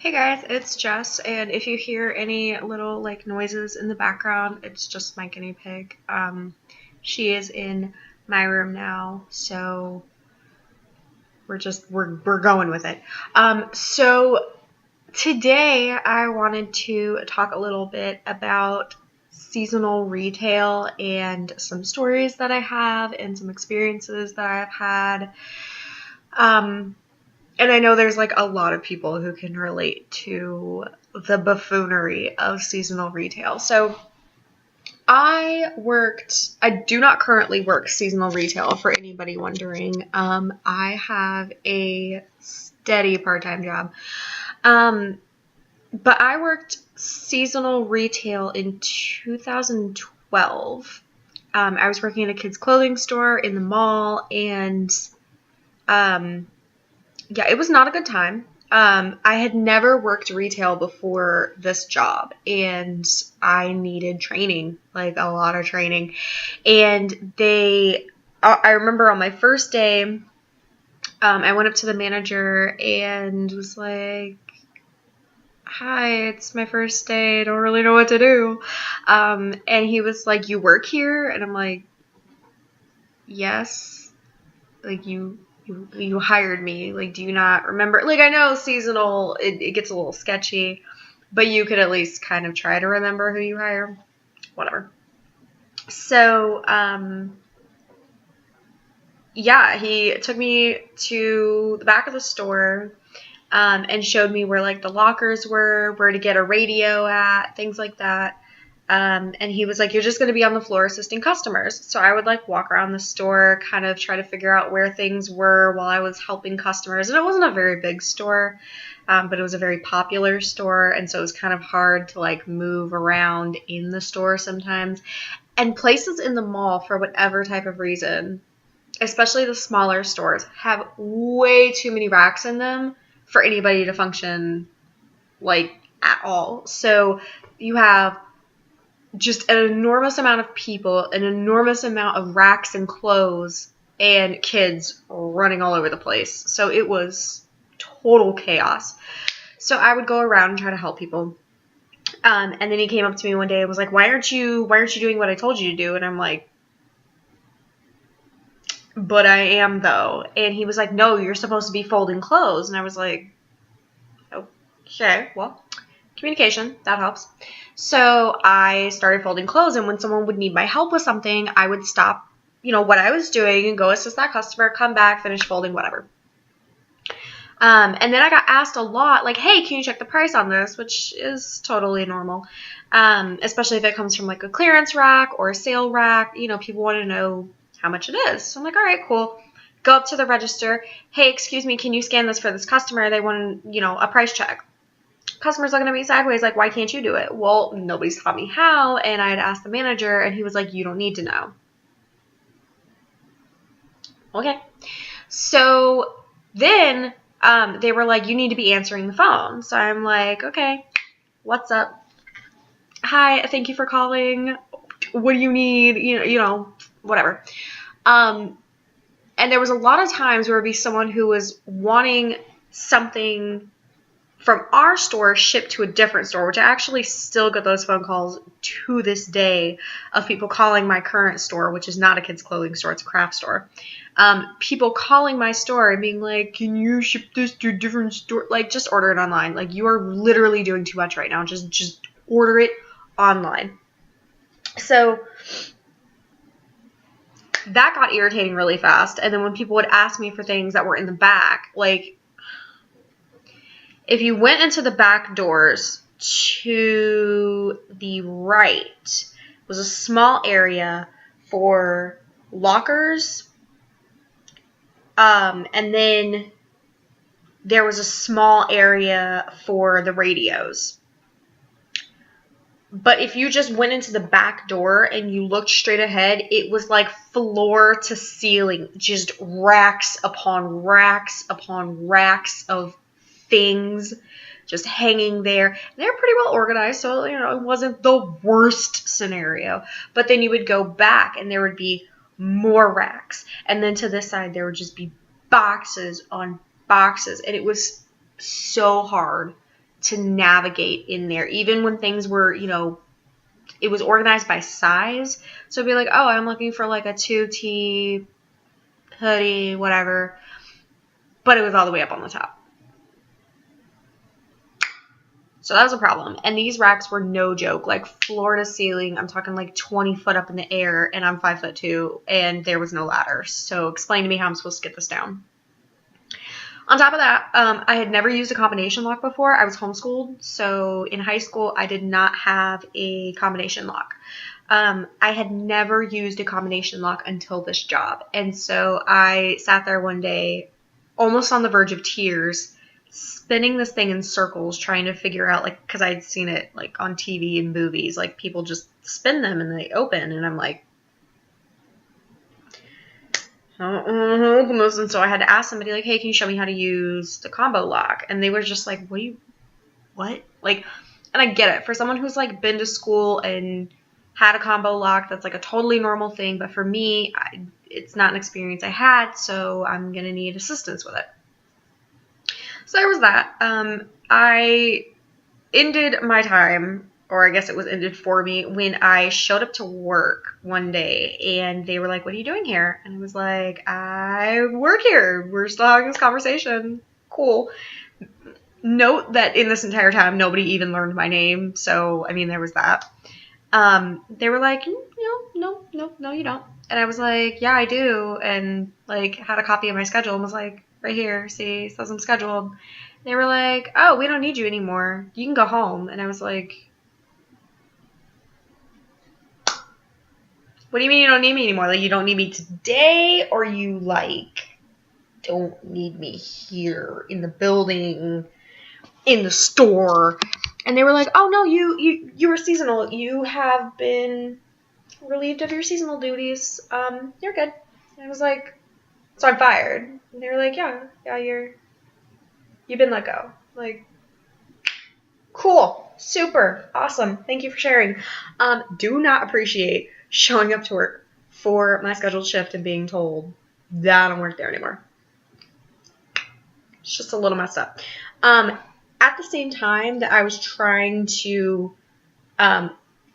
Hey guys, it's Jess, and if you hear any little noises in the background, it's just my guinea pig. She is in my room now, so we're going with it. So today I wanted to talk a little bit about seasonal retail and some stories that I have and some experiences that I've had. And I know there's a lot of people who can relate to the buffoonery of seasonal retail. So I do not currently work seasonal retail for anybody wondering. I have a steady part-time job. But I worked seasonal retail in 2012. I was working at a kids' clothing store in the mall, and yeah, it was not a good time. I had never worked retail before this job, and I needed training, a lot of training. And I remember on my first day, I went up to the manager and was like, "Hi, it's my first day. I don't really know what to do." And he was like, "You work here?" And I'm like, "Yes." You hired me. Do you not remember? I know seasonal, it gets a little sketchy, but you could at least kind of try to remember who you hire. Whatever. So, yeah, he took me to the back of the store, and showed me where, the lockers were, where to get a radio at, things like that. And he was like, "You're just going to be on the floor assisting customers." So I would walk around the store, kind of try to figure out where things were while I was helping customers. And it wasn't a very big store, but it was a very popular store. And so it was kind of hard to move around in the store sometimes. And places in the mall, for whatever type of reason, especially the smaller stores, have way too many racks in them for anybody to function at all. So you have just an enormous amount of people, an enormous amount of racks and clothes, and kids running all over the place. So it was total chaos. So I would go around and try to help people. And then he came up to me one day and was like, why aren't you doing what I told you to do? And I'm like, "But I am, though." And he was like, "No, you're supposed to be folding clothes." And I was like, "Okay, well, communication, that helps." So I started folding clothes, and when someone would need my help with something, I would stop, what I was doing and go assist that customer, come back, finish folding, whatever. And then I got asked a lot, "Hey, can you check the price on this?" Which is totally normal, especially if it comes from a clearance rack or a sale rack. People want to know how much it is. So I'm like, "All right, cool." Go up to the register. "Hey, excuse me, can you scan this for this customer? They want, a price check." Customer's looking at me sideways "Why can't you do it?" Well, nobody's taught me how, and I had asked the manager, and he was like, "You don't need to know." Okay. So then they were like, "You need to be answering the phone." So I'm like, "Okay, what's up? Hi, thank you for calling. What do you need?" Whatever. And there was a lot of times where it would be someone who was wanting something from our store shipped to a different store, which I actually still get those phone calls to this day of people calling my current store, which is not a kids' clothing store, it's a craft store. People calling my store and being like, "Can you ship this to a different store?" Just order it online. You are literally doing too much right now. Just order it online. So that got irritating really fast. And then when people would ask me for things that were in the back, if you went into the back doors, to the right was a small area for lockers, and then there was a small area for the radios. But if you just went into the back door and you looked straight ahead, it was floor to ceiling, just racks upon racks upon racks of things just hanging there. They're pretty well organized, so it wasn't the worst scenario. But then you would go back and there would be more racks, and then to this side there would just be boxes on boxes, and it was so hard to navigate in there, even when things were, you know, it was organized by size. So it'd be like, oh, I'm looking for like a 2T hoodie, whatever, but it was all the way up on the top. So that was a problem. And these racks were no joke, like floor to ceiling. I'm talking like 20 foot up in the air, and I'm 5'2", and there was no ladder. So explain to me how I'm supposed to get this down. On top of that, I had never used a combination lock before. I was homeschooled, so in high school, I did not have a combination lock. I had never used a combination lock until this job. And so I sat there one day, almost on the verge of tears, spinning this thing in circles, trying to figure out, like, because I'd seen it, like, on TV and movies, like, people just spin them and they open, and I'm like, I don't know how to open this. And so I had to ask somebody, like, hey, can you show me how to use the combo lock? And they were just like, what? Like, and I get it. For someone who's, like, been to school and had a combo lock, that's, like, a totally normal thing. But for me, it's not an experience I had, so I'm going to need assistance with it. So there was that. I ended my time, or I guess it was ended for me, when I showed up to work one day, and they were like, what are you doing here? And I was like, I work here. We're still having this conversation. Cool. Note that in this entire time, nobody even learned my name. So, I mean, there was that. They were like, no, you don't. And I was like, yeah, I do. And, like, had a copy of my schedule and was like, right here, see, it says I'm scheduled. They were like, oh, we don't need you anymore. You can go home. And I was like, what do you mean you don't need me anymore? Like, you don't need me today, or you, like, don't need me here in the building, in the store? And they were like, oh, no, you were seasonal. You have been relieved of your seasonal duties. You're good. And I was like, so I'm fired. And they were like, yeah, you've been let go. Like, cool, super, awesome. Thank you for sharing. Do not appreciate showing up to work for my scheduled shift and being told that I don't work there anymore. It's just a little messed up. At the same time that I was trying to find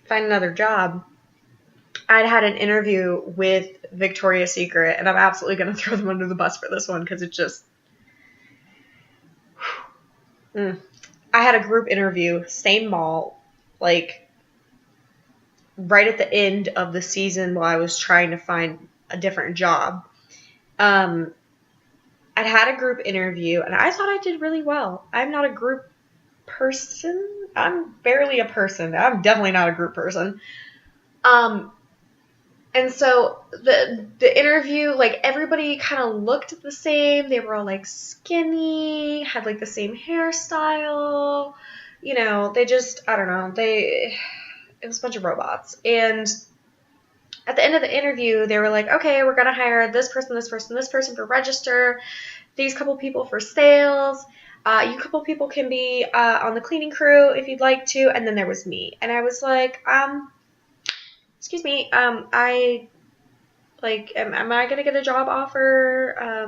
another job, I'd had an interview with Victoria's Secret, and I'm absolutely going to throw them under the bus for this one because it just... I had a group interview, same mall, like, right at the end of the season while I was trying to find a different job. I'd had a group interview, and I thought I did really well. I'm not a group person. I'm barely a person. I'm definitely not a group person. And so the interview, like, everybody kind of looked the same. They were all, like, skinny, had, like, the same hairstyle. You know, they just, I don't know, it was a bunch of robots. And at the end of the interview, they were like, okay, we're going to hire this person, this person, this person for register, these couple people for sales. You couple people can be on the cleaning crew if you'd like to. And then there was me. And I was like, excuse me, am I going to get a job offer? I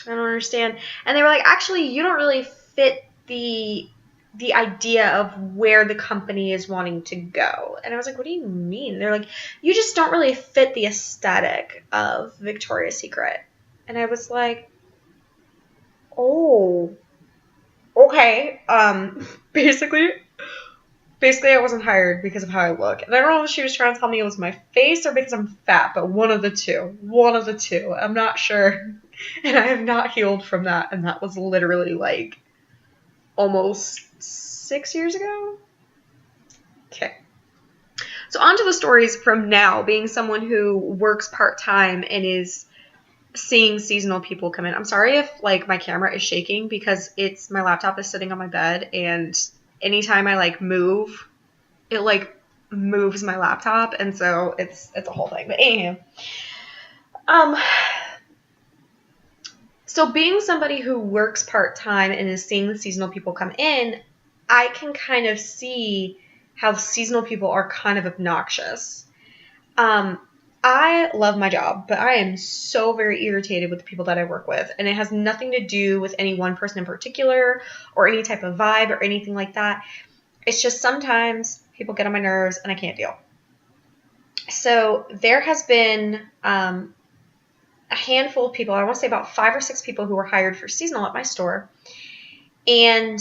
don't understand. And they were like, actually, you don't really fit the idea of where the company is wanting to go. And I was like, what do you mean? They're like, you just don't really fit the aesthetic of Victoria's Secret. And I was like, oh, okay. Basically, I wasn't hired because of how I look. And I don't know if she was trying to tell me it was my face or because I'm fat, but one of the two. I'm not sure. And I have not healed from that. And that was literally, like, almost 6 years ago. Okay. So on to the stories from now, being someone who works part-time and is seeing seasonal people come in. I'm sorry if, like, my camera is shaking because my laptop is sitting on my bed, and anytime I, like, move, it, like, moves my laptop, and so it's a whole thing. But anyhow, so being somebody who works part-time and is seeing the seasonal people come in, I can kind of see how seasonal people are kind of obnoxious. I love my job, but I am so very irritated with the people that I work with. And it has nothing to do with any one person in particular or any type of vibe or anything like that. It's just sometimes people get on my nerves and I can't deal. So there has been a handful of people, I want to say about 5 or 6 people who were hired for seasonal at my store, and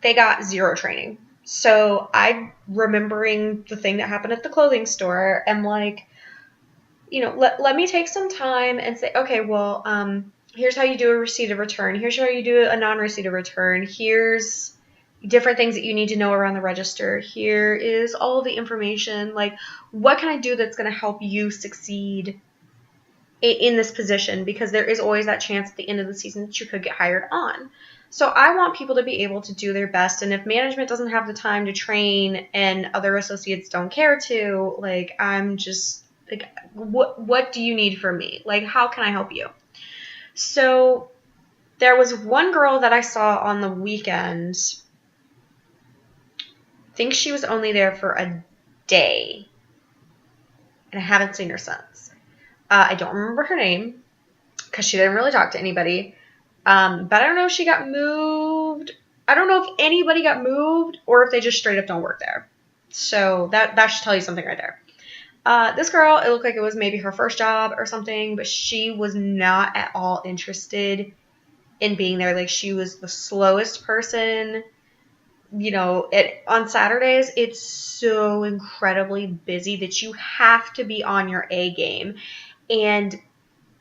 they got 0 training. So I'm remembering the thing that happened at the clothing store and like, let me take some time and say, okay, well, here's how you do a receipt of return. Here's how you do a non-receipt of return. Here's different things that you need to know around the register. Here is all of the information. Like, what can I do that's going to help you succeed in this position? Because there is always that chance at the end of the season that you could get hired on. So I want people to be able to do their best. And if management doesn't have the time to train and other associates don't care to, like, I'm just like, what do you need from me? Like, how can I help you? So there was one girl that I saw on the weekend. I think she was only there for a day, and I haven't seen her since. I don't remember her name because she didn't really talk to anybody. But I don't know if she got moved. I don't know if anybody got moved or if they just straight up don't work there. So that should tell you something right there. This girl, it looked like it was maybe her first job or something, but she was not at all interested in being there. Like, she was the slowest person. On Saturdays, it's so incredibly busy that you have to be on your A game. And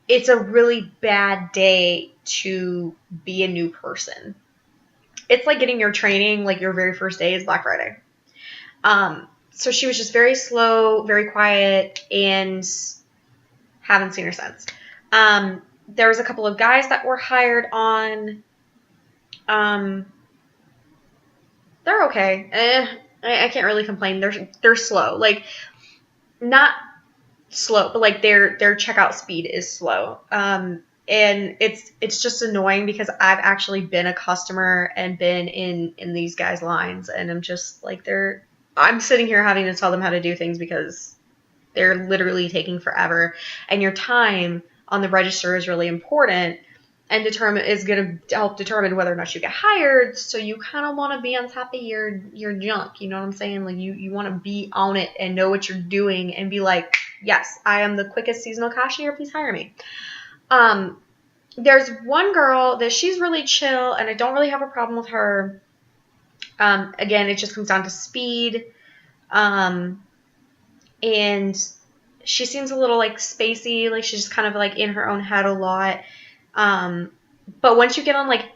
it's a really bad day to be a new person. It's like getting your training, like your very first day is Black Friday. So she was just very slow, very quiet, and haven't seen her since. There was a couple of guys that were hired on. They're okay. I can't really complain. They're slow. Like, not slow, but like their checkout speed is slow. And it's just annoying because I've actually been a customer and been in these guys' lines, and I'm just like, I'm sitting here having to tell them how to do things because they're literally taking forever. And your time on the register is really important and is going to help determine whether or not you get hired. So you kind of want to be on top of your junk. You know what I'm saying? Like, you want to be on it and know what you're doing and be like, yes, I am the quickest seasonal cashier. Please hire me. There's one girl that she's really chill, and I don't really have a problem with her. Again, it just comes down to speed. And she seems a little like spacey, like she's just kind of like in her own head a lot. But once you get on like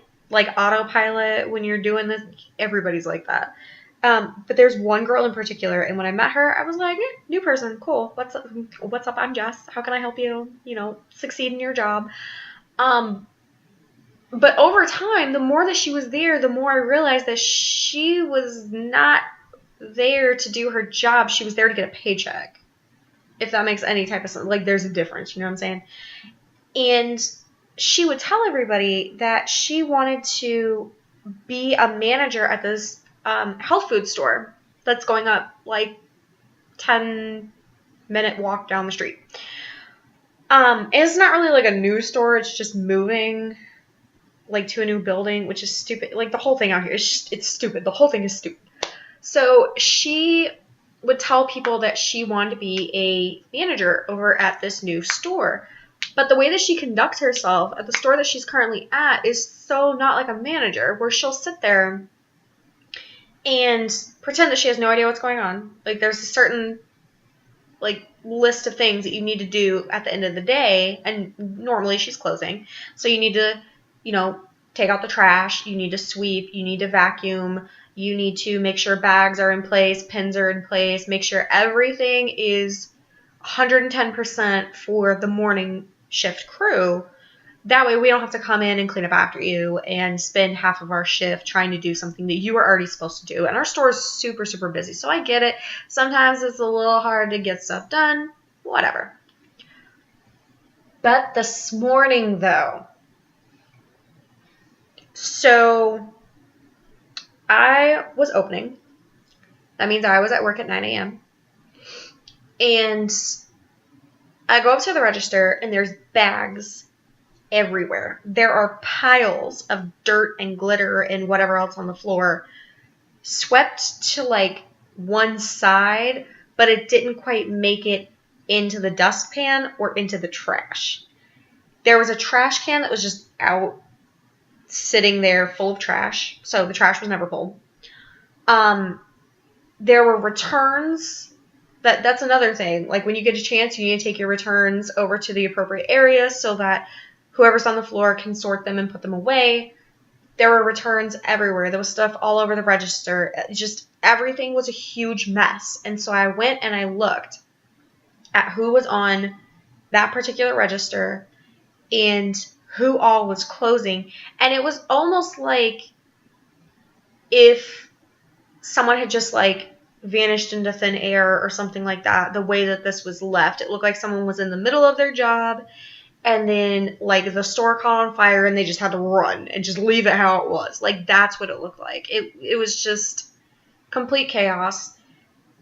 autopilot when you're doing this, everybody's like that. But there's one girl in particular, and when I met her, I was like, new person, cool. What's up? I'm Jess. How can I help you? Succeed in your job. But over time, the more that she was there, the more I realized that she was not there to do her job. She was there to get a paycheck. If that makes any type of sense. Like, there's a difference, you know what I'm saying? And she would tell everybody that she wanted to be a manager at this health food store that's going up like 10-minute walk down the street. It's not really like a new store. It's just moving like to a new building, which is stupid. Like, the whole thing out here it's stupid. The whole thing is stupid. So she would tell people that she wanted to be a manager over at this new store. But the way that she conducts herself at the store that she's currently at is so not like a manager, where she'll sit there and pretend that she has no idea what's going on. Like, there's a certain like list of things that you need to do at the end of the day, and normally she's closing. So you need to, take out the trash, you need to sweep, you need to vacuum, you need to make sure bags are in place, pins are in place, make sure everything is 110% for the morning shift crew. That way we don't have to come in and clean up after you and spend half of our shift trying to do something that you were already supposed to do. And our store is super, super busy. So I get it. Sometimes it's a little hard to get stuff done. Whatever. But this morning, though. So I was opening. That means I was at work at 9 a.m. And I go up to the register, and there's bags everywhere. There are piles of dirt and glitter and whatever else on the floor, swept to like one side, but it didn't quite make it into the dustpan or into the trash. There was a trash can that was just out, sitting there full of trash, so the trash was never pulled. There were returns. That's another thing. Like, when you get a chance, you need to take your returns over to the appropriate areas so that whoever's on the floor can sort them and put them away. There were returns everywhere. There was stuff all over the register. Just everything was a huge mess. And so I went and I looked at who was on that particular register and who all was closing. And it was almost like if someone had just like vanished into thin air or something like that, the way that this was left. It looked like someone was in the middle of their job, and then like the store caught on fire and they just had to run and just leave it how it was. Like, that's what it looked like. It was just complete chaos.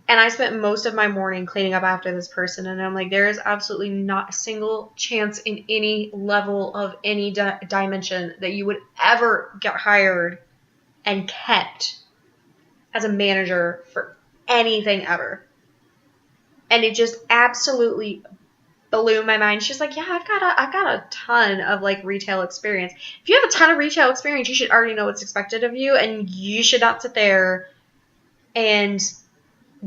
And I spent most of my morning cleaning up after this person, and I'm like, there is absolutely not a single chance in any level of any dimension that you would ever get hired and kept as a manager for anything ever. And it just absolutely blew my mind. She's like, yeah, I've got a ton of like retail experience. If you have a ton of retail experience, you should already know what's expected of you, and you should not sit there and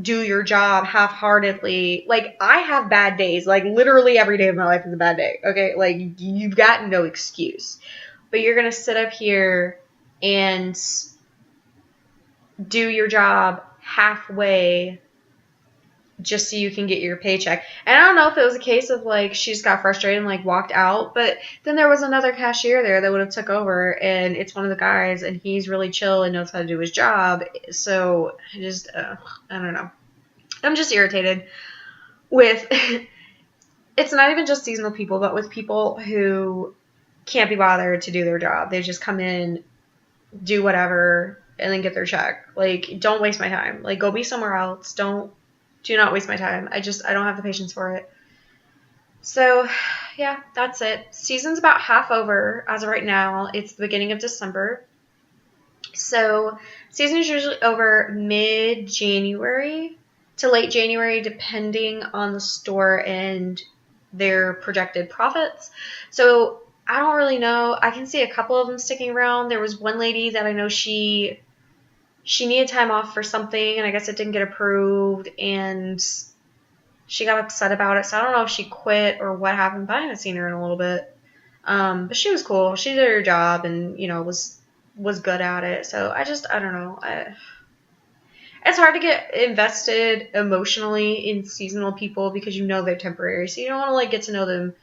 do your job half-heartedly. Like, I have bad days. Like, literally every day of my life is a bad day. Okay? Like, you've got no excuse. But you're gonna sit up here and do your job halfway just so you can get your paycheck. And I don't know if it was a case of like she just got frustrated and like walked out, but then there was another cashier there that would have took over, and it's one of the guys, and he's really chill and knows how to do his job. So I just I don't know. I'm just irritated with it's not even just seasonal people, but with people who can't be bothered to do their job. They just come in, do whatever, and then get their check. Like, don't waste my time. Like, go be somewhere else. Do not waste my time. I don't have the patience for it. So, yeah, that's it. Season's about half over as of right now. It's the beginning of December. So, season is usually over mid-January to late January, depending on the store and their projected profits. So, I don't really know. I can see a couple of them sticking around. There was one lady that I know she needed time off for something, and I guess it didn't get approved, and she got upset about it. So I don't know if she quit or what happened, but I haven't seen her in a little bit. But she was cool. She did her job and, you know, was good at it. So I don't know. It's hard to get invested emotionally in seasonal people because you know they're temporary. So you don't want to, like, get to know them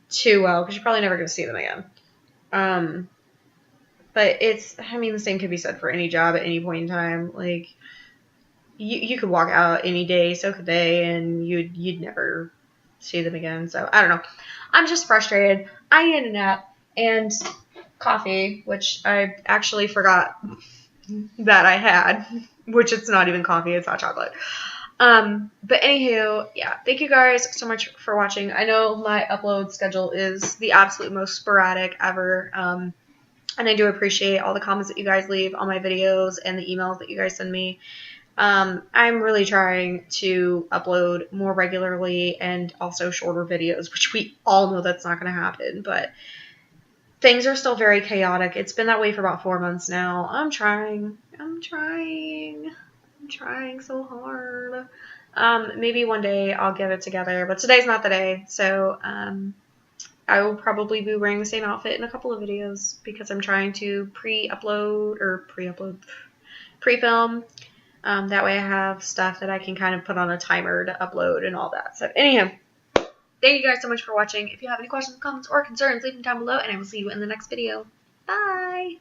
too well because you're probably never going to see them again. But the same could be said for any job at any point in time. Like, you could walk out any day, so could they, and you'd never see them again. So, I don't know. I'm just frustrated. I need a nap and coffee, which I actually forgot that I had, which it's not even coffee, it's hot chocolate. But anywho, yeah, thank you guys so much for watching. I know my upload schedule is the absolute most sporadic ever, and I do appreciate all the comments that you guys leave on my videos and the emails that you guys send me. I'm really trying to upload more regularly and also shorter videos, which we all know that's not going to happen, but things are still very chaotic. It's been that way for about 4 months now. I'm trying so hard. Maybe one day I'll get it together, but today's not the day, so, I will probably be wearing the same outfit in a couple of videos because I'm trying to pre-film. That way I have stuff that I can kind of put on a timer to upload and all that. So anyhow, thank you guys so much for watching. If you have any questions, comments, or concerns, leave them down below, and I will see you in the next video. Bye!